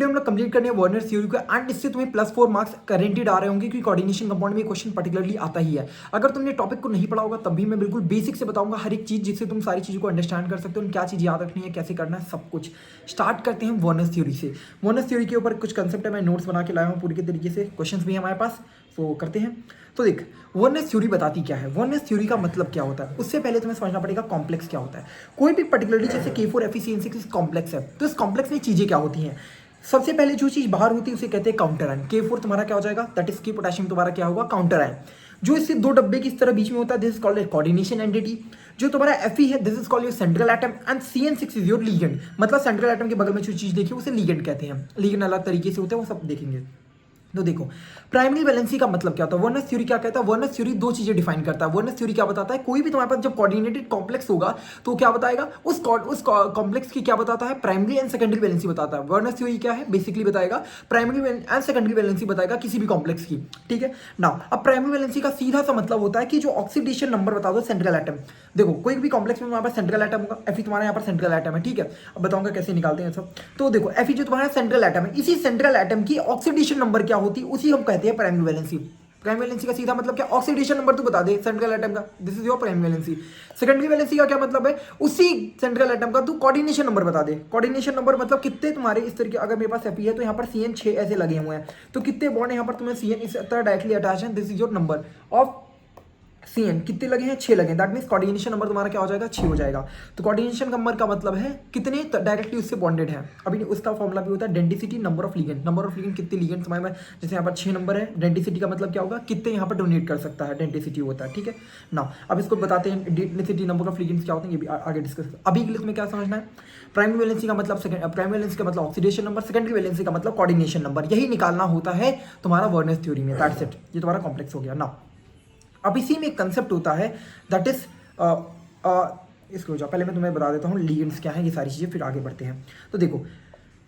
Video हम लोग complete करने वर्नर थ्योरी को एंड इससे तुम्हें +4 मार्क्स गारंटीड आ रहे होंगे क्योंकि कोऑर्डिनेशन कंपाउंड में क्वेश्चन पर्टिकुलरली आता ही है। अगर तुमने टॉपिक को नहीं पढ़ा होगा तब भी मैं बिल्कुल बेसिक से बताऊंगा हर एक चीज, जिससे तुम सारी चीज़ों को अंडरस्टैंड कर सकते हो, क्या चीज़ याद रखनी है, कैसे करना है, सब कुछ। स्टार्ट करते हैं वर्नर थ्योरी से। वर्नर थ्योरी के ऊपर कुछ कंसेप्ट है, मैं नोट्स बना के लाया हूँ पूरी के तरीके से, क्वेश्चन भी है हमारे पास, तो करते हैं। तो देख, वर्नर थ्योरी बताती क्या है, वर्नर थ्योरी का मतलब क्या होता है, उससे पहले तुम्हें समझना पड़ेगा कॉम्प्लेक्स क्या होता है। कोई भी पर्टिकुलरली जैसे K4 FeCN6 कॉम्प्लेक्स है, तो इस कॉम्प्लेक्स में चीज़ें क्या होती हैं। सबसे पहले जो चीज़ बाहर होती है उसे कहते हैं काउंटर आयन। K4 तुम्हारा क्या हो जाएगा, दैट इज की पोटेशियम तुम्हारा क्या होगा, काउंटर आयन। जो इससे दो डब्बे की इस तरह बीच में होता है, this is called a coordination entity. जो तुम्हारा Fe है, this is called your central atom and CN6 is your ligand. मतलब सेंट्रल एटम के बगल में जो चीज़ देखी उसे लीगेंड कहते हैं। लीगेंड अलग तरीके से होते हैं, वो सब देखेंगे। तो देखो, प्राइमरी वैलेंसी का मतलब क्या होता है, वर्नर थ्योरी क्या कहता है, वर्नर थ्योरी दो चीजें डिफाइन करता है। वर्नर थ्योरी क्या बताता है, कोई भी तुम्हारे पास जब कोऑर्डिनेटेड कॉम्प्लेक्स होगा तो क्या बताएगा, उस कॉम्प्लेक्स की क्या बताता है, प्राइमरी एंड सेकेंडरी वैलेंसी बताता है। वर्नर थ्योरी क्या है, बेसिकली बताएगा प्राइमरी एंड सेकेंडरी वैलेंसी बताएगा किसी भी कॉम्प्लेक्स की, ठीक है ना। अब प्राइमरी वैलेंसी का सीधा सा मतलब होता है कि जो ऑक्सीडेशन नंबर बता दो सेंट्रल एटम। देखो, कोई भी कॉम्प्लेक्स में तुम्हारे पास सेंट्रल एटम होगा, Fe तुम्हारे यहाँ पर सेंट्रल एटम है, ठीक है। अब बताऊंगा कैसे निकालते हैं सब। तो देखो, Fe जो तुम्हारा सेंट्रल एटम है, इसी सेंट्रल एटम की ऑक्सीडेशन नंबर क्या होती है, उसी हम कहते हैं प्राइमरी वैलेंसी। प्राइमरी वैलेंसी का सीधा मतलब क्या, ऑक्सीडेशन नंबर तू बता दे सेंट्रल एटम का, this is your primary valency. Secondary valency का क्या मतलब है, उसी सेंट्रल एटम का तू कोऑर्डिनेशन नंबर बता दे। कोऑर्डिनेशन नंबर मतलब कितने तुम्हारे इस तरीके, अगर मेरे पास Fe है तो यहाँ पर CN 6 ऐसे लगे हुए हैं, तो कितने बॉन्ड यहाँ पर तुम्हें CN इस तरह डायरेक्टली अटैच है, this is your number of CN। कितने लगे हैं, 6 लगे हैं, दैट मीन्स कोऑर्डिनेशन नंबर तुम्हारा क्या हो जाएगा, 6 हो जाएगा। तो कोऑर्डिनेशन नंबर का मतलब है कितने डायरेक्टली उससे बॉन्डेड है। अभी उसका फॉर्मूला भी होता है density number of ligand. Number of ligand, कितने लिगेंड तुम्हारे में, जैसे यहाँ पर 6 नंबर है, डेंसिटी का मतलब क्या होगा, कितने यहाँ पर डोनेट कर सकता है, डेंसिटी होता है, ठीक है ना। अब इसको बताते हैं डेंसिटी नंबर ऑफ लिगेंड्स क्या होते हैं, ये भी आगे डिस्कस। अभी के लिए तुम्हें क्या समझना है, प्राइमरी वैलेंसी का मतलब प्राइमरी वैलेंसी का मतलब ऑक्सीडेशन नंबर, सेकेंडरी वैलेंसी का मतलब कोऑर्डिनेशन नंबर, यही निकालना होता है तुम्हारा वर्नर थ्योरी में, दैट्स इट। ये तुम्हारा कॉम्प्लेक्स हो गया ना। अब इसी में एक कंसेप्ट होता है दैट इज इसको जाओ, पहले मैं तुम्हें बता देता हूँ लीगेंड्स क्या है, ये सारी चीज़ें, फिर आगे बढ़ते हैं। तो देखो,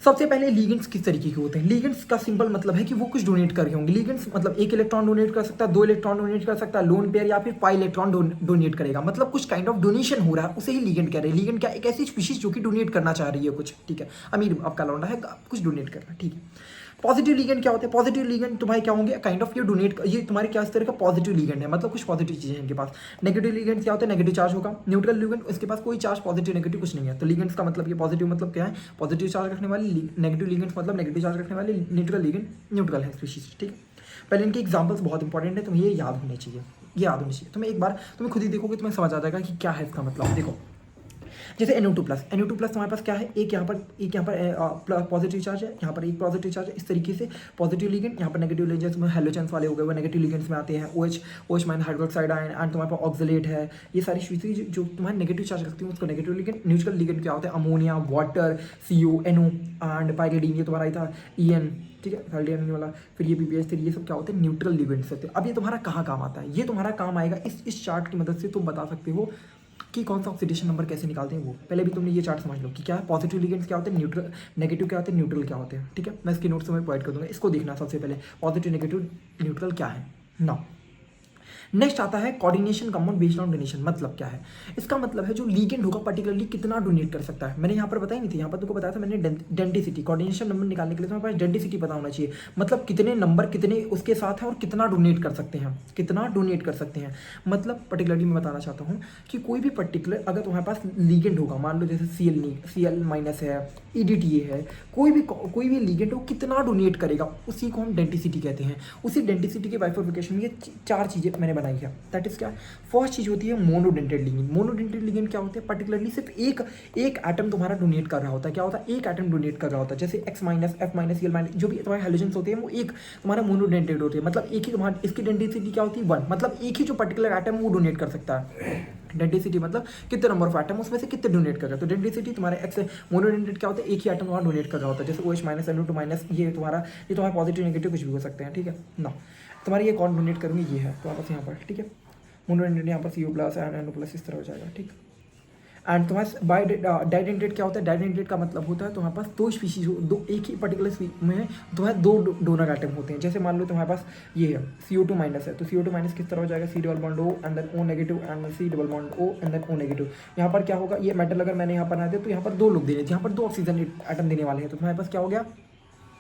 सबसे पहले लीगेंड्स किस तरीके के होते हैं। लीगेंड्स का सिंपल मतलब है कि वो कुछ डोनेट कर रहे होंगे। लीगेंड्स मतलब एक इलेक्ट्रॉन डोनेट कर सकता है, 2 इलेक्ट्रॉन डोनेट कर सकता है, लोन पेयर, या फिर 5 इलेक्ट्रॉन डोनेट करेगा। मतलब कुछ काइंड ऑफ डोनेशन हो रहा है, उसे ही लीगेंड कह रहे हैं। लीगेंड क्या, एक ऐसी स्पीशीज जो कि डोनेट करना चाह रही है कुछ, ठीक है। अमीर आपका लौंडा है, कुछ डोनेट कर रहा है, ठीक है। पॉजिटिव लीगेंड क्या होते हैं, पॉजिटिव लीगेंड तुम्हारे क्या होंगे, काइंड ऑफ ये डोनेट, ये तुम्हारे क्या इस तरह का पॉजिटिव लीगेंड है, मतलब कुछ पॉजिटिव चीजें हैं इनके पास। नेगेटिव लीगेंड क्या होता है, नेगेटिव चार्ज होगा। न्यूट्रल लीगेंड, इसके पास कोई चार्ज, पॉजिटिव नेगेटिव कुछ नहीं है। तो लीगेंड्स का मतलब ये पॉजिटिव मतलब क्या है, पॉजिटिव चार्ज रखने वाली, नेगेटिव लीगेंड्स मतलब नेगेटिव चार्ज रखने वाले, न्यूट्रल लीगेंड न्यूट्रल है स्पीशीज, ठीक है। पहले इनके एग्जाम्पल्स बहुत इंपॉर्टेंट है, तुम्हें ये याद होने चाहिए, ये याद होनी चाहिए। तुम्हें एक बार तुम्हें खुद ही देखोगे तुम्हें समझ आ जाएगा कि क्या है इसका मतलब। देखो, जैसे NO2+ तुम्हारे पास क्या है, एक यहाँ पर पॉजिटिव चार्ज है, यहाँ पर एक पॉजिटिव चार्ज है, इस तरीके से पॉजिटिव लिगेंड, यहाँ पर नेगेटिव लिगेंड्स में हेलोजेंस वाले हो गए, वो नेगेटिव लिगेंड्स में आते हैं। OH mine hydroxide ion and तुम्हारे पास ऑक्सलेट है। ये सारी चीज़ें जो तुम्हारे नेगेटिव चार्ज रखती हैं उसको नेगेटिव लिगेंड। न्यूट्रल लिगेंड क्या होता है, ammonia, water, CO, NO and pyridine, ये तुम्हारा था EN, ठीक है, हाइड्रोजन वाला, फिर ये PPS, फिर ये सब क्या होते हैं, न्यूट्रल लिगेंड्स होते हैं। अब ये तुम्हारा कहाँ काम आता है, ये तुम्हारा काम आएगा इस चार्ट की मदद से तुम बता सकते हो कि कौन सा ऑक्सीडेशन नंबर कैसे निकालते हैं। वो पहले भी तुमने ये चार्ट समझ लो कि क्या है, पॉजिटिव लिगेंड्स क्या होते हैं, न्यूट्रल नेगेटिव क्या होते हैं, न्यूट्रल क्या होते हैं, ठीक है। मैं इसके नोट्स में प्रोवाइड कर दूंगा, इसको देखना सबसे पहले, पॉजिटिव नेगेटिव न्यूट्रल क्या है ना। नेक्स्ट आता है coordination compound based on donation. मतलब क्या है, इसका मतलब है जो लीगेंड होगा पर्टिकुलरली कितना डोनेट कर सकता है। मैंने यहाँ पर बताई नहीं थी, यहाँ पर तुमको बताया था मैंने डेंसिटी। कोऑर्डिनेशन नंबर निकालने के लिए तुम्हारे पास डेंसिटी पता होना चाहिए, मतलब कितने नंबर कितने उसके साथ हैं और कितना डोनेट कर सकते हैं, कितना डोनेट कर सकते हैं। मतलब पर्टिकुलरली मैं बताना चाहता हूँ कि कोई भी पर्टिकुलर अगर तुम्हारे पास लीगेंड होगा, मान लो जैसे Cl- है, EDTA है, कोई भी लीगेंड हो कितना डोनेट करेगा, उसी को हम डेंसिटी कहते हैं। उसी डेंसिटी के बाइफर्केशन में ये 4 चीज़ें मैंने बनाई है, दैट इज क्या। फर्स्ट चीज होती है मोनोडेंटेड लिगेंड। मोनोडेंटेड लिगेंड क्या होते हैं, पर्टिकुलरली सिर्फ एक एटम तुम्हारा डोनेट कर रहा होता है। क्या होता है, एक एटम डोनेट कर रहा होता है। जैसे X-, F-, Cl-, जो भी तुम्हारे हेलोजेंस होते हैं वो एक तुम्हारा मोनोडेंटेड होते हैं, मतलब एक ही तुम्हारा, इसकी डेंसिटी क्या होती है 1, मतलब एक ही जो पर्टिकुलर एटम वो डोनेट कर सकता है। डेंसिटी मतलब कितने नंबर ऑफ एटम उसमें से कितने डोनेट कर रहे हैं। तो डेंसिटी तुम्हारे एक्स मोनोडेंटेड क्या होता है, एक ही एटम तुम्हारा डोनेट कर रहा होता है। जैसे OH-, NO2-, ये तुम्हारा पॉजिटिव नेगेटिव कुछ भी हो सकते हैं, ठीक है ना। तुम्हारी ये कौन डोनेट करेंगे, ये है तो वापस यहाँ पर, ठीक है। मोनोडेंटेड यहाँ पर CO+ एंड NO+ इस तरह हो जाएगा, ठीक। एंड तुम्हारे बाय डाइडेंटेड क्या होता है, डाइडेंटेड का मतलब होता है तुम्हारे पास दो स्पीशीज हो, दो एक ही पर्टिकुलर में तुम्हारे दो डोनर आइटम होते हैं। जैसे मान लो तुम्हारे पास ये है CO2- है, तो CO2- किस तरह हो जाएगा, C⋅O and then O negative and C⋅O and then O negative. यहाँ पर क्या होगा, ये मेटल अगर मैंने यहाँ पर बना दिया तो यहाँ पर 2 लोग देने, यहाँ पर 2 ऑक्सीजन एटम देने वाले हैं, तो तुम्हारे पास क्या हो गया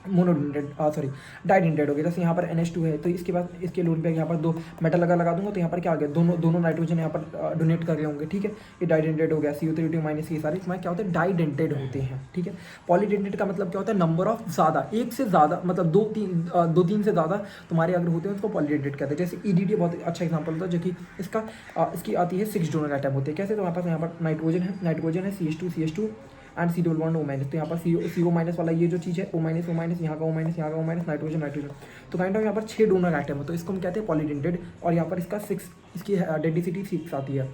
मोनोडेंटेड सॉरी डाइडेंटेड हो गया। जैसे यहाँ पर NH2 है तो इसके बाद इसके लोन पे यहाँ पर दो मेटल लगा दूंगा तो यहाँ पर क्या आ गया, दोनों नाइट्रोजन यहाँ पर डोनेट कर रहे होंगे, ठीक है। ये डाइडेंटेड हो गया, CO3 माइनस, ये सारे इसमें क्या होते हैं, डाइडेंटेड होते हैं, ठीक है। पॉलीडेंटेड का मतलब क्या होता है, नंबर ऑफ ज़्यादा, एक से ज़्यादा, मतलब दो तीन से ज़्यादा तुम्हारे अगर होते हैं उसको पॉलीडेंटेड कहते हैं। जैसे EDTA बहुत अच्छा एग्जाम्पल होता है, जो कि इसकी आती है 6 डोनर आइटम होते हैं। कैसे, तो हमारे पास यहाँ पर नाइट्रोजन है CH2 and C double bond O minus, तो यहाँ पर CO माइनस वाला ये जो चीज़ है O माइनस, यहाँ का O माइनस, यहाँ का O माइनस, नाइट्रोजन, तो काइंड ऑफ यहाँ पर 6 डोनर आइटम है, तो इसको हम कहते हैं पॉलीडेंटेड। और यहाँ पर इसका 6, इसकी डेंसिटी 6 आती है।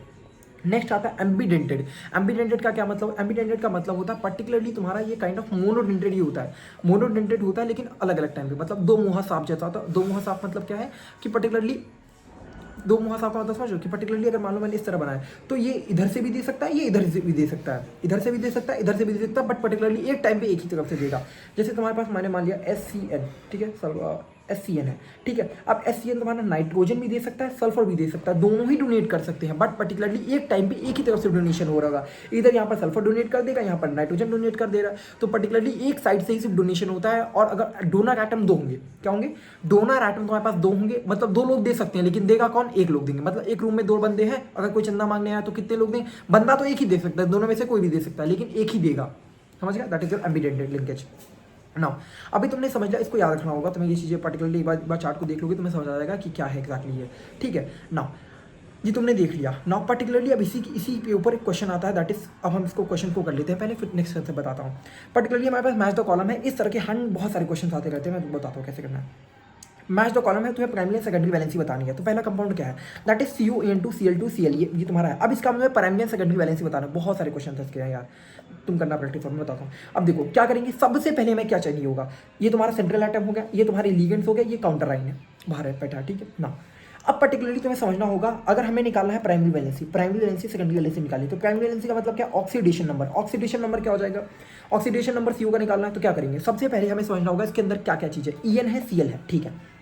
नेक्स्ट आता है एम्बीडेंटेड। एम्बीडेंटेड का क्या मतलब, एम्बीडेंटेड का मतलब होता है पर्टिकुलरली तुम्हारा ये काइंड ऑफ मोनोडेंटेड ही होता है, मोनोडेंटेड होता है लेकिन अलग अलग टाइम पे, मतलब दो मुँहा सांप जैसा होता है। दो मुँहा सांप मतलब क्या है कि पर्टिकुलरली दो मुँहा सांप का मतलब समझो कि पर्टिकुलरली अगर मान लो मैंने इस तरह बनाया तो ये इधर से भी दे सकता है, ये इधर से भी दे सकता है, इधर से भी दे सकता है, इधर से भी दे सकता है, बट पर्टिकुलरली एक टाइम पे एक ही तरफ से देगा। जैसे तुम्हारे पास मैंने मान लिया SCN, ठीक है, SCN है, ठीक है। अब SCN तुम्हारा नाइट्रोजन भी दे सकता है, सल्फर भी दे सकता है, दोनों ही डोनेट कर सकते हैं, बट पर्टिकुलरली एक टाइम पे एक ही तरफ से डोनेशन हो रहा है। इधर यहाँ पर सल्फर डोनेट कर देगा, यहाँ पर नाइट्रोजन डोनेट कर दे रहा है, तो पर्टिकुलरली एक साइड से ही सिर्फ डोनेशन होता है। और अगर डोनर एटम दो होंगे, क्या होंगे, डोनर एटम तुम्हारे पास दो होंगे, मतलब दो लोग दे सकते हैं, लेकिन देगा कौन, एक लोग देंगे। मतलब एक रूम में 2 बंदे हैं, अगर कोई चंदा मांगने आया तो कितने लोग दें, बंदा तो एक ही दे सकता है, दोनों में से कोई भी दे सकता है, लेकिन एक ही देगा, समझ गया, that is your एम्बीडेंटेड linkage. Now अभी तुमने समझ लिया, इसको याद रखना होगा, तुम्हें ये चीज़ें पर्टिकुलरली एक बार चार्ट को देख लोगे तुम्हें समझ आ जाएगा कि क्या है एक्जैक्टली ये, ठीक है। नाउ ये तुमने देख लिया। नाउ पर्टिकुलरली अब इसी के ऊपर एक क्वेश्चन आता है, दैट इज, अब हम इसको क्वेश्चन को कर लेते हैं पहले, फिर नेक्स्ट से बताता हूँ। पर्टिकुलरली हमारे पास मैच द कॉलम है, इस तरह के बहुत सारे क्वेश्चन आते रहते हैं, मैं तुमको बताता हूँ कैसे करना है। मैच द कॉलम है, तुम्हें प्राइमरी एंड सेकेंडरी वैलेंसी बतानी है। तो पहला कंपाउंड क्या है, दैट इज CuAN2Cl2Cl, ये तुम्हारा है। अब इसका मुझे प्राइमरी एंड सेकेंडरी वैलेंसी बताना है। बहुत सारे क्वेश्चन इसके हैं यार, तुम करना प्रैक्टिस, और मैं बताता हूँ। अब देखो क्या करेंगे, सबसे पहले हमें क्या चाहिए होगा, ये तुम्हारा सेंट्रल एटम हो गया, ये तुम्हारे लिगेंड्स हो गए, ये काउंटर आइन है बाहर है बैठा, ठीक है ना। अब पर्टिकुलरली तुम्हें समझना होगा, अगर हमें निकालना है प्राइमरी वैलेंसी सेकेंडरी वैलेंसी निकाली, तो प्राइमरी वैलेंसी का मतलब क्या, ऑक्सीडेशन नंबर। ऑक्सीडेशन नंबर क्या हो जाएगा, ऑक्सीडेशन नंबर CO का निकालना है, तो क्या करेंगे, सबसे पहले हमें समझना होगा इसके अंदर क्या क्या चीज़ है। EN है, Cl है, ठीक है।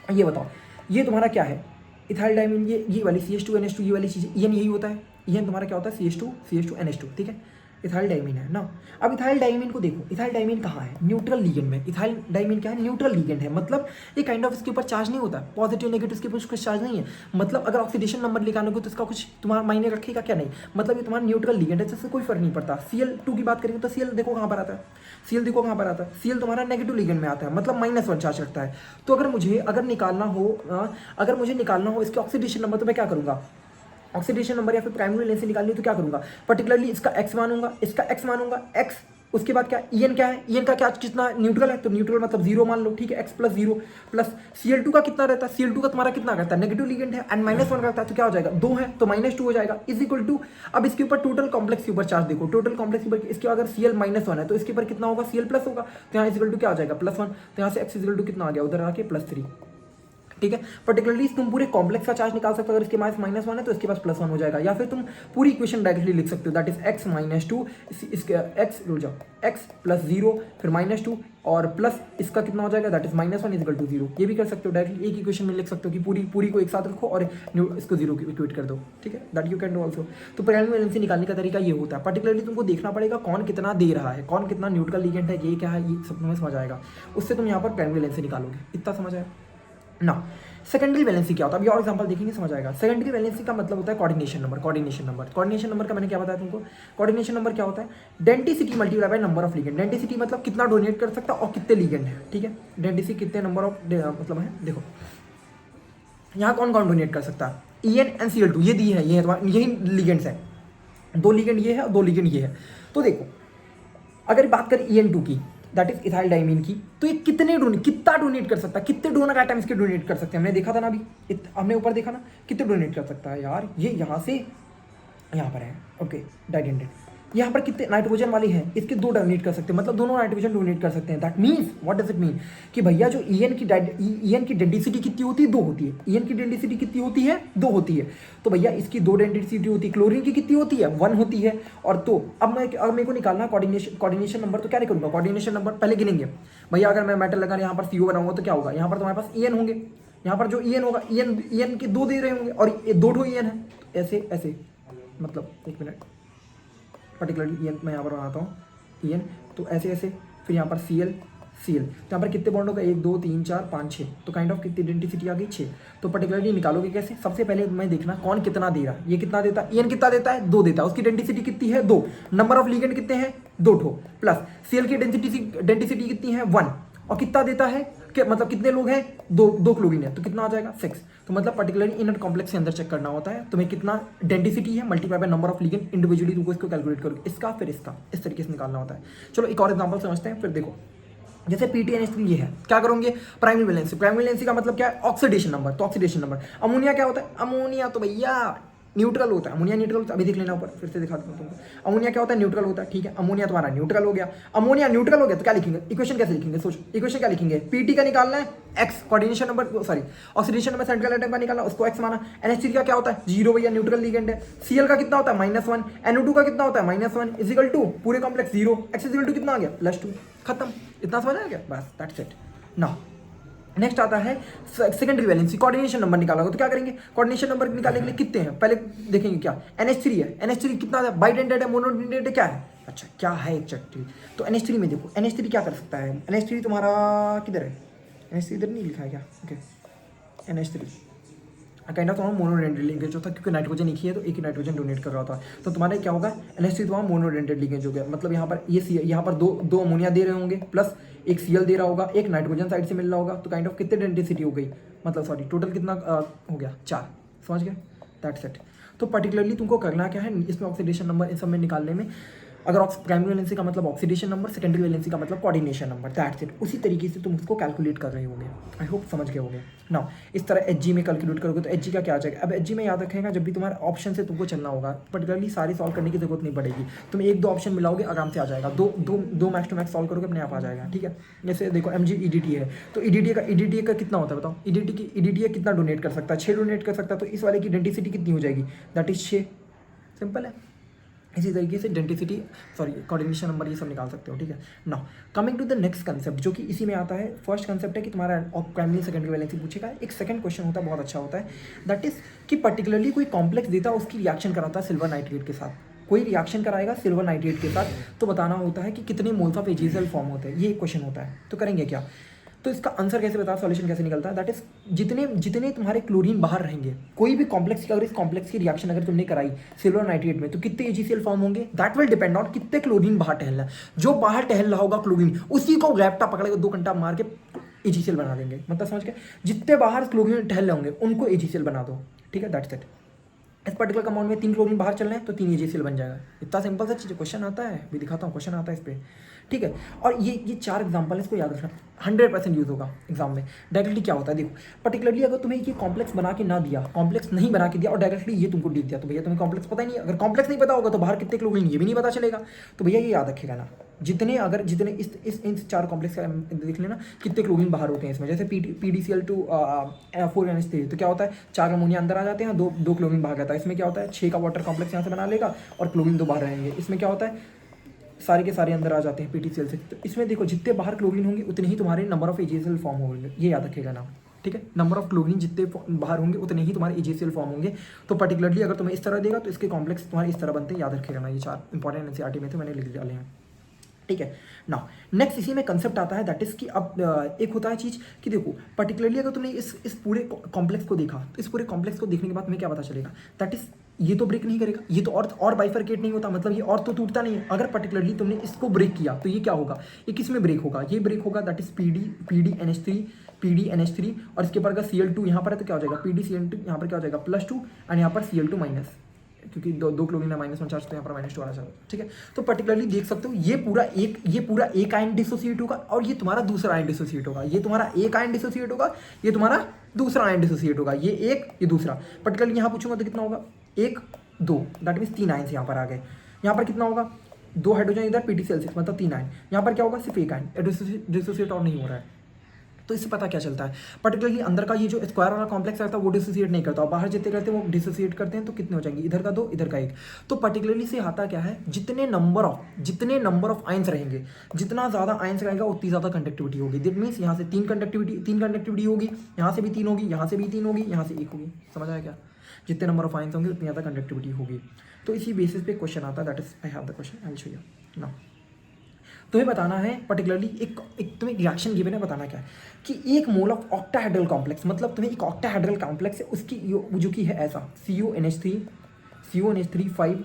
ये बताओ, ये तुम्हारा क्या है, इथाइल डाइमीन, ये वाली CH2NH2, ये वाली चीज़ EN यही होता है। EN तुम्हारा क्या होता है, CH2NH2, ठीक है, इथाइल डाइमीन है ना। अब इथाइल डाइमीन को देखो, इथाइल डाइमीन कहाँ है, न्यूट्रल लिगेंड में। इथाइल डाइमीन क्या है, न्यूट्रल लिगेंड है, मतलब ये काइंड ऑफ इसके ऊपर चार्ज नहीं होता, पॉजिटिव नेगेटिव इसके ऊपर कुछ चार्ज नहीं है। मतलब अगर ऑक्सीडेशन नंबर निकालोगे तो इसका कुछ तुम्हारा मायने रखेगा क्या, नहीं, मतलब ये तुम्हारा न्यूट्रल लिगेंड है, जिससे कोई फर्क नहीं पड़ता। Cl2 की बात करेंगे तो Cl देखो कहाँ पर आता है, Cl देखो कहाँ पर आता है, Cl तुम्हारा नेगेटिव लिगेंड में आता है, मतलब -1 चार्ज रखता है। तो अगर मुझे निकालना हो इसके ऑक्सीडेशन नंबर, तो मैं क्या करूँगा, ऑक्सीडेशन नंबर या फिर प्राइमरी वैलेंसी निकालनी है तो क्या करूंगा, पर्टिकुलरली इसका x मानूंगा, x। उसके बाद क्या, EN क्या है, EN का क्या कितना न्यूट्रल है, तो न्यूट्रल मतलब 0 मान लो, ठीक है, x + 0 प्लस Cl2 का कितना रहता है, Cl2 का तुम्हारा कितना रहता है, नेगेटिव लिगेंड है एंड -1 रहता है, तो क्या हो जाएगा, 2 है तो -2 हो जाएगा, इज इक्वल टू। अब इसके ऊपर टोटल कॉम्प्लेक्स के ऊपर चार्ज देखो, टोटल कॉम्प्लेक्स के ऊपर इसके अगर Cl -1 है तो इसके ऊपर कितना होगा, Cl+ होगा, तो यहाँ इज इक्वल टू क्या आ जाएगा, +1, तो यहाँ से x इज इक्वल टू कितना आ गया, उधर आके +3, ठीक है। पर्टिकुलरली तुम पूरे कॉम्प्लेक्स का चार्ज निकाल सकते हो, अगर इसके पास -1 है तो इसके पास +1 हो जाएगा, या फिर तुम पूरी इक्वेशन डायरेक्टली लिख सकते हो, दैट इज x - 2, इसके x + 0 फिर -2 और प्लस इसका कितना हो जाएगा, that is -1 is equal to 0। ये भी कर सकते हो डायरेक्टली, एक इक्वेशन में लिख सकते हो कि पूरी को एक साथ रखो और इसको 0 इक्वेट कर दो, ठीक है, that you can do also. तो प्राइमरी वैलेंसी निकालने का तरीका ये होता है। पर्टिकुलरली तुमको देखना पड़ेगा कौन कितना दे रहा है, कौन कितना न्यूट्रल लिगेंड है, ये क्या है, ये सब तुम्हें समझ आएगा, उससे तुम यहाँ पर प्राइमरी वैलेंसी निकालोगे। इतना समझ आया ना। सेकेंडरी वैलेंसी क्या होता है, अभी और एग्जांपल देखेंगे समझ आएगा। सेकेंडरी वैलेंसी का मतलब होता है कोऑर्डिनेशन नंबर। कोऑर्डिनेशन नंबर का मैंने क्या बताया तुमको, कोऑर्डिनेशन नंबर क्या होता है, density multiply by number of ligand. Density मतलब कितना डोनेट कर सकता है और कितने लिगेंड है, ठीक है। डेंसिटी कितने नंबर ऑफ मतलब है, देखो यहाँ कौन कौन डोनेट कर सकता है, EN एंड Cl2 ये दी है, ये यही लिगेंड्स है, 2 लिगेंड ये है और 2 लिगेंड ये है। तो देखो अगर बात करें EN2 की, दैट इज इथाइल डाइमीन की, तो ये कितना डोनेट कर सकता है, कितने डोनर आइटम्स के डोनेट कर सकते हैं, हमने देखा था ना अभी, हमने ऊपर देखा ना कितने डोनेट कर सकता है यार, ये यहाँ से यहाँ पर है, ओके, डाइडेंटेड। यहाँ पर कितने नाइट्रोजन वाले हैं, इसके 2 डोनेट कर सकते हैं, मतलब दोनों नाइट्रोजन डोनेट कर सकते हैं। That means what does it mean कि भैया जो EN की डेंसिटी कितनी होती है, 2 होती है। EN की डेंसिटी कितनी होती है, 2 होती है। तो भैया इसकी 2 डेंसिटी होती है, क्लोरीन की कितनी होती है, 1 होती है। और तो अब मेरे को निकालना कोऑर्डिनेशन नंबर, तो क्या करूँगा, कोऑर्डिनेशन नंबर पहले गिनेंगे भैया। अगर मैं मेटल लगा यहाँ पर CO बनाऊंगा तो क्या होगा, यहाँ पर तुम्हारे पास EN होंगे, यहाँ पर जो EN होगा, EN के 2 दे रहे होंगे और 2 EN है, ऐसे ऐसे, मतलब एक मिनट, पर्टिकुलरली EN मैं यहाँ पर बनाता हूँ EN, तो ऐसे ऐसे, फिर यहाँ पर Cl Cl। तो यहाँ पर कितने बॉन्ड होगा, 1 2 3 4 5 6, तो काइंड ऑफ कितनी डेंसिटी आ गई 6। तो पर्टिकुलरली निकालोगे कैसे, सबसे पहले मैं देखना कौन कितना दे रहा है, ये कितना देता है, EN कितना देता है 2 देता है, उसकी डेंसिटी कितनी है 2, नंबर ऑफ लिगेंड कितने हैं 2 ठो, प्लस Cl की डेंसिटी कितनी है 1, और कितना देता है कि मतलब कितने लोग हैं, दो क्लोरीन है, तो कितना आ जाएगा 6। तो मतलब पर्टिकुलरली इनर कॉम्प्लेक्स के अंदर चेक करना होता है तुम्हें कितना डेंसिटी है multiply by number of ligand, individually तुमको इसको कैलकुलेट करोगे, इसका फिर इसका इस तरीके से निकालना होता है। चलो एक और एग्जांपल समझते हैं, फिर देखो जैसे PTNH3 ये है, क्या करोगे, प्राइमरी वैलेंसी। प्राइमरी वैलेंसी का मतलब क्या है, ऑक्सीडेशन नंबर। तो ऑक्सीडेशन नंबर, अमोनिया क्या होता है, अमोनिया तो भैया न्यूट्रल होता है, अमोनिया न्यूट्रल होता है, अभी देख लेना ऊपर फिर से दिखा दूँ तुमको। अमोनिया क्या होता है, न्यूट्रल होता है, ठीक है, अमोनिया तुम्हारा न्यूट्रल हो गया। अमोनिया न्यूट्रल हो गया तो क्या लिखेंगे, इक्वेशन कैसे लिखेंगे, सोचो इक्वेशन क्या लिखेंगे, PT का निकालना है x, coordination number sorry oxidation number central atom का निकालना, उसको x माना। NH3 का क्या होता है 0 भैया, न्यूट्रल लिगेंड है। Cl का कितना होता है -1, NO2 का कितना होता है -1 इजिकल टू पूरे कॉम्प्लेक्स 0, x इजिकल टू कितना आ गया +2, खत्म, इतना समझ आ गया, बस दैट्स इट। नाउ नेक्स्ट आता है सेकेंडरी वैलेंसी, कोऑर्डिनेशन नंबर निकाला होगा, तो क्या करेंगे, कोऑर्डिनेशन नंबर निकालने के लिए कितने हैं पहले देखेंगे, क्या NH3 है, NH3 कितना है, बाइडेंटेड है, मोनोडेंटेड है, क्या है, अच्छा क्या है एक्चुअली। तो NH3 में देखो, NH3 क्या कर सकता है, NH3 तुम्हारा किधर है, NH3 इधर नहीं लिखा है क्या, ओके NH3 काइंड ऑफ तुम्हारा मोनोडेंटेड लिंकेज होता है, क्योंकि नाइट्रोजन एक ही है तो एक ही नाइट्रोजन डोनेट कर रहा होता है, तो तुम्हारे क्या होगा NH3 तुम्हारा मोनोडेंटेड लिंकेज हो गया, मतलब यहाँ पर ये यहाँ पर दो अमोनिया दे रहे होंगे, प्लस एक Cl दे रहा होगा, एक नाइट्रोजन साइड से मिल रहा होगा, तो काइंड ऑफ कितने डेंसिटी हो गई, मतलब सॉरी टोटल कितना हो गया 4, समझ गए, दैट्स इट। तो पर्टिकुलरली तुमको करना क्या है, इसमें ऑक्सीडेशन नंबर इन सब में निकालने में, अगर प्राइमरी वैलेंसी का मतलब ऑक्सीडेशन नंबर, सेकेंडरी वैलेंसी का मतलब कोऑर्डिनेशन नंबर, दैट्स इट, उसी तरीके से तुम उसको कैलकुलेट कर रहे होगे, आई होप समझ गए होगे। नाउ इस तरह Hg में कैलकुलेट करोगे तो Hg का क्या आ जाएगा, अब Hg में याद रखेगा जब भी तुम्हारे ऑप्शन से तुमको चलना होगा, पर्टिकुलरली सारे सॉल्व करने की जरूरत नहीं पड़ेगी, तुम 1-2 ऑप्शन मिलाओगे आराम से आ जाएगा, दो मैक्स टू मैक्स सॉल्व करोगे अपने आप आ जाएगा, ठीक है। जैसे देखो Mg EDTA है, तो EDTA का कितना होता है बताओ, EDTA कितना डोनेट कर सकता है, 6 डोनेट कर सकता है, तो इस वाले की डेंसिटी कितनी हो जाएगी, दैट इज 6, सिंपल है। इसी तरीके से डेंसिटी सॉरी कोऑर्डिनेशन नंबर ये सब निकाल सकते हो, ठीक है। Now coming to the next concept जो कि इसी में आता है, फर्स्ट कंसेप्ट है कि तुम्हारा प्राइमरी सेकेंडरी वैलेंसी पूछेगा, एक सेकंड क्वेश्चन होता है बहुत अच्छा होता है, दैट इज कि पर्टिकुलरली कोई कॉम्प्लेक्स देता है, उसकी रिएक्शन कराता है सिल्वर नाइट्रेट के साथ, कोई रिएक्शन कराएगा सिल्वर नाइट्रेट के साथ, तो बताना होता है कि कितने मोल्स ऑफ AgCl फॉर्म होते हैं, ये एक क्वेश्चन होता है, तो करेंगे क्या, तो इसका आंसर कैसे बता, सॉल्यूशन कैसे निकलता है, दैट इज जितने तुम्हारे क्लोरीन बाहर रहेंगे, कोई भी कॉम्प्लेक्स की अगर इस कॉम्प्लेक्स की रिएक्शन अगर तुमने कराई सिल्वर नाइट्रेट में, तो कितने AgCl फॉर्म होंगे, दैट विल डिपेंड ऑन कितने क्लोरीन बाहर टहलना है, जो बाहर टहल रहा होगा क्लोरीन उसी को रैप्टा पकड़ेगा 2 घंटा मार के AgCl बना देंगे, मतलब समझ के, जितने बाहर क्लोरीन टहल रहे होंगे उनको AgCl बना दो, ठीक है, दैट्स इट। इस पर्टिकुलर कंपाउंड में 3 क्लोरीन बाहर चल रहे हैं तो 3 AgCl बन जाएगा, इतना सिंपल सा चीज़, क्वेश्चन आता है, भी दिखाता हूँ, क्वेश्चन आता है इस पर, ठीक है। और ये 4 एग्जाम्पल इसको याद रखना, 100% यूज़ होगा एग्जाम में। डायरेक्टली क्या होता है देखो, पर्टिकुलरली अगर तुम्हें ये कॉम्प्लेक्स बना के ना दिया, कॉम्प्लेक्स नहीं बना के दिया और डायरेक्टली ये तुमको दे दिया, तो भैया तुम्हें कॉम्प्लेक्स पता ही नहीं, अगर कॉम्प्लेक्स नहीं पता होगा तो बाहर कितने क्लोरीन ये भी नहीं पता चलेगा, तो भैया ये याद रखेगा ना, जितने इन 4 कॉम्प्लेक्स का देख लेना कितने क्लोरीन बाहर होते हैं इसमें, जैसे PDCl2 4NH3, तो क्या होता है 4 अमोनिया अंदर आ जाते हैं, दो क्लोरीन बाहर जाता है, इसमें क्या होता है 6 का वाटर कॉम्प्लेक्स यहाँ से बना लेगा और क्लोरीन 2 बाहर रहेंगे, इसमें क्या होता है सारे के सारे अंदर आ जाते हैं PTCl से, तो इसमें देखो जितने बाहर क्लोरीन होंगे उतने ही तुम्हारे नंबर ऑफ AgCl फॉर्म होंगे, ये याद रखेगा ना, ठीक है, नंबर ऑफ क्लोरीन जितने बाहर होंगे उतने ही तुम्हारे AgCl फॉर्म होंगे। तो पर्टिकुलरली अगर तुम्हें इस तरह देगा तो इसके कॉम्प्लेक्स तुम्हारे इस तरह बनते हैं, याद रखेगा ना, ये 4 इंपॉर्टेंट NCERT में थे, मैंने लिख डाले हैं, ठीक है। नाउ नेक्स्ट इसी में कंसेप्ट आता है, दैट इज कि अब एक होता है चीज़ कि देखो पर्टिकुलरली अगर तुमने इस पूरे कॉम्प्लेक्स को देखा, तो इस पूरे कॉम्प्लेक्स को देखने के बाद तुम्हें क्या पता चलेगा, दैट इज ये तो ब्रेक नहीं करेगा, ये तो और बाइफरकेट नहीं होता, मतलब ये और तो टूटता नहीं है, अगर पर्टिकुलरली तुमने इसको ब्रेक किया तो ये क्या होगा, ये किस में ब्रेक होगा, ये ब्रेक होगा दैट इज PDNH3 और इसके ऊपर अगर Cl2 यहाँ पर है तो क्या हो जाएगा PDCl2, यहाँ पर क्या हो जाएगा +2 एंड यहाँ पर Cl2 माइनस, क्योंकि दो क्लोरीन है -1 चार्ज, तो यहाँ पर -2 आना चाहिए, ठीक है। तो पर्टिकुलरली देख सकते हो ये पूरा एक आयन डिसोसिएट होगा और ये तुम्हारा दूसरा आयन डिसोसिएट होगा, ये तुम्हारा एक आयन डिसोसिएट होगा, ये तुम्हारा दूसरा आयन डिसोसिएट होगा, ये एक ये दूसरा। पर्टिकुलरली यहाँ पूछूंगा तो कितना होगा 1 2, दैट मीन्स 3 आयन्स यहाँ पर आ गए, यहाँ पर कितना होगा 2 हाइड्रोजन इधर PTCl6 मतलब 3 आयन, यहाँ पर क्या होगा सिर्फ एक आयन, डिसोसिएट और नहीं हो रहा है। तो इससे पता क्या चलता है, पर्टिकुलरली अंदर का ये जो स्क्वायर वाला कॉम्प्लेक्स रहता है वो डिसोसिएट नहीं करता, और बाहर जितने करते हैं वो डिसोसिएट करते हैं, तो कितने हो जाएंगे, इधर का 2 इधर का 1। तो पर्टिकुलरली से आता क्या है, जितने नंबर ऑफ आयंस रहेंगे, जितना ज़्यादा आयंस रहेगा उतनी ज़्यादा कंडक्टिविटी होगी, दैट मीन्स यहाँ से 3 कंडक्टिविटी होगी, यहाँ से भी 3 होगी, यहाँ से भी 3 होगी, यहाँ से 1 होगी, समझ आया क्या, जितने नंबर ऑफ आयंस होंगे उतनी ज़्यादा कंडक्टिविटी होगी। तो इसी बेसिस पे क्वेश्चन आता है, that is I have the question, I will show you now. तुम्हें बताना है पर्टिकुलरली एक तुम्हें रिएक्शन गिवन है, बताना क्या है कि एक मोल ऑफ ऑक्टाहेड्रल कॉम्प्लेक्स, मतलब तुम्हें एक ऑक्टाहेड्रल कॉम्प्लेक्स है उसकी जो कि है ऐसा CONH3 5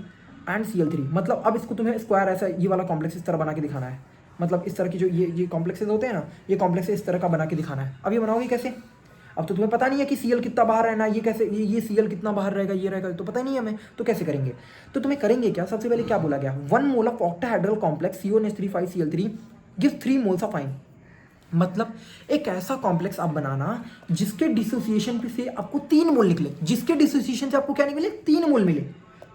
एंड Cl3, मतलब अब इसको तुम्हें स्क्वायर ऐसा ये वाला कॉम्प्लेक्स इस तरह बना के दिखाना है, मतलब इस तरह की जो ये कॉम्प्लेक्सेस होते हैं ना, ये कॉम्प्लेक्स इस तरह का बना के दिखाना है। अब ये बनाओगे कैसे? अब तो तुम्हें पता नहीं है कि Cl कितना बाहर रहना, ये कैसे ये Cl कितना बाहर रहेगा, ये रहेगा, तो पता नहीं है हमें, तो कैसे करेंगे? तो तुम्हें करेंगे क्या, सबसे पहले क्या बोला गया, 1 mole of octahedral complex CONH3 5 Cl3 gives 3 moles of ion. मतलब एक ऐसा कॉम्प्लेक्स आप बनाना जिसके डिसोसिएशन से आपको 3 मोल निकले, जिसके डिसोसिएशन से आपको क्या निकले, 3 मोल मिले,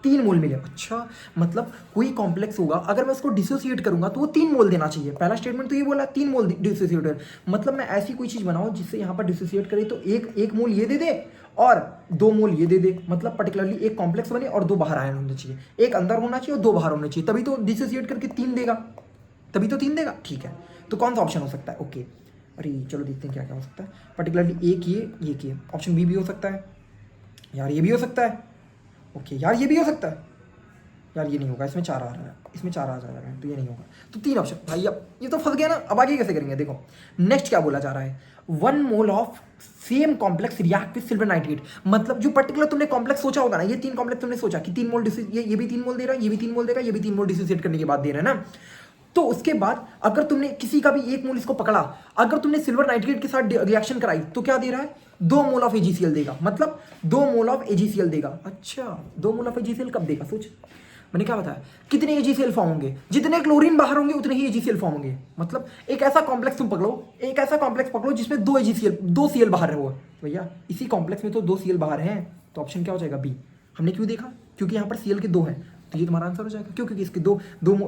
3 मोल मिले। अच्छा, मतलब कोई कॉम्प्लेक्स होगा, अगर मैं उसको डिसोसिएट करूंगा तो वो 3 मोल देना चाहिए। पहला स्टेटमेंट तो ये बोला 3 मोल डिसोसिएट, मतलब मैं ऐसी कोई चीज बनाऊं जिससे यहाँ पर डिसोसिएट करे तो एक मोल ये दे दे और 2 मोल ये दे दे, मतलब पर्टिकुलरली एक कॉम्प्लेक्स बने और 2 बाहर आयन होने चाहिए, एक अंदर होना चाहिए और 2 बाहर होने चाहिए, तभी तो डिसोसिएट करके 3 देगा, तभी तो 3 देगा। ठीक है, तो कौन सा ऑप्शन हो सकता है? ओके, अरे चलो देखते हैं क्या क्या हो सकता है। पर्टिकुलरली एक ये ऑप्शन बी भी हो सकता है यार, ये भी हो सकता है। ओके यार, ये भी हो सकता है यार, ये नहीं होगा, इसमें 4 आ रहा है, इसमें 4 आ जाएगा, तो ये नहीं होगा। तो 3 ऑप्शन भाई, अब ये तो फंस गया ना, अब आगे कैसे करेंगे? देखो नेक्स्ट क्या बोला जा रहा है, 1 mole of same complex react with silver nitrate, मतलब जो पर्टिकुलर तुमने कॉम्प्लेक्स सोचा होगा ना, ये 3 कॉम्प्लेक्स तुमने सोचा कि 3 मोल ये भी 3 मोल दे रहा है, ये भी 3 मोल देगा, ये भी 3 मोल डिसोसिएट करने के बाद दे रहा है ना। तो उसके बाद अगर तुमने किसी का भी 1 मोल इसको पकड़ा, अगर तुमने सिल्वर नाइट्रेट के साथ रिएक्शन कराई तो क्या दे रहा है, 2 मोल ऑफ AgCl देगा, मतलब 2 मोल ऑफ AgCl देगा। अच्छा, 2 मोल ऑफ AgCl कब देगा? सोच, मैंने क्या बताया, कितने AgCl फॉर्म होंगे, जितने क्लोरीन बाहर होंगे उतने ही AgCl फॉर्म होंगे। मतलब एक ऐसा कॉम्प्लेक्स तुम पकड़ो, एक ऐसा कॉम्प्लेक्स पकड़ो जिसमें 2 AgCl 2 Cl बाहर हो, भैया इसी कॉम्प्लेक्स में तो 2 Cl बाहर हैं, तो ऑप्शन क्या हो जाएगा? बी। हमने क्यों देखा? क्योंकि यहाँ पर Cl के 2 हैं, तो ये तुम्हारा आंसर हो जाएगा। क्यों? क्योंकि इसके दो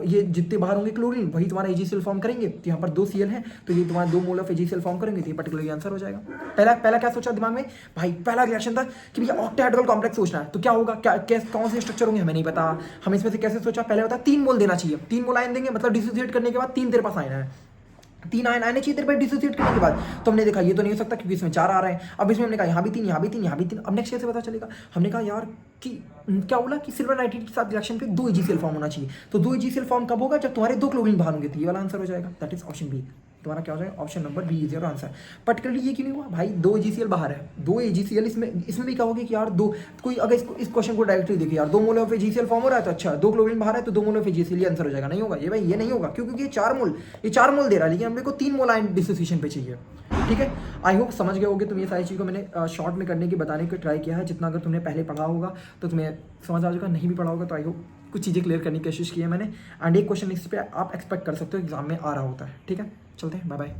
ये जितने बाहर होंगे क्लोरीन वही तुम्हारा AgCl फॉर्म करेंगे, तो यहाँ पर 2 Cl है तो ये तुम्हारा 2 मोल ऑफ AgCl फॉर्म करेंगे, तो ये पर्टिकुलर आंसर हो जाएगा। पहला क्या सोचा दिमाग में भाई? पहला रिएक्शन था कि भैया ऑक्टाहेड्रल कॉम्प्लेक्स सोचना है, तो क्या होगा, क्या कौन से स्ट्रक्चर होंगे हमें नहीं पता, हम इसमें से कैसे सोचा? पहले होता 3 मोल देना चाहिए, 3 मोल आयन देंगे, मतलब डिसोसिएट करने के बाद 3 तेरे पास आयन है, 3 आयन आने चाहिए तेरे पे डिसोसिएट करने के बाद। तो हमने देखा ये तो नहीं हो सकता क्योंकि इसमें 4 आ रहे हैं। अब इसमें हमने कहा यहाँ भी 3, यहाँ भी 3, यहाँ भी 3। अब नेक्स्ट कैसे पता चलेगा? हमने कहा यार कि क्या बोला कि सिल्वर नाइट्रेट के साथ रिएक्शन पे 2 AgCl फॉर्म होना चाहिए, तो 2 AgCl फॉर्म कब होगा? जब तुम्हारे 2 क्लोरीन बाहर होंगे, तो ये वाला आंसर हो जाएगा, दैट इज ऑप्शन बी। तुम्हारा क्या हो जाएगा? Option number B is your answer. Particularly ये क्यों नहीं हुआ भाई? 2 AgCl बाहर है, 2 AgCl इसमें भी कहोगे कि यार 2, कोई अगर इस क्वेश्चन को डायरेक्टली देखे यार 2 मोल ऑफ AgCl फॉर्म हो रहा है तो अच्छा 2 क्लोरीन बाहर है तो 2 मोल ऑफ AgCl, ये आंसर हो जाएगा। नहीं होगा ये भाई, ये नहीं होगा क्योंकि ये 4 मोल दे रहा है, लेकिन हमने को 3 मोल आयन डिसोसिएशन पे चाहिए। ठीक है, आई होप समझ गए होगे तुम ये सारी चीज़ को मैंने शॉर्ट में करने की बताने को ट्राई किया है। जितना अगर तुमने पहले पढ़ा होगा तो तुम्हें समझ आ जाएगा, नहीं भी पढ़ा होगा तो आई होप कुछ चीज़ें क्लियर करने की कोशिश की है मैंने। एंड एक क्वेश्चन इस पर आप एक्सपेक्ट कर सकते हो एग्जाम में आ रहा होता है। ठीक है, चलते हैं, बाय बाय।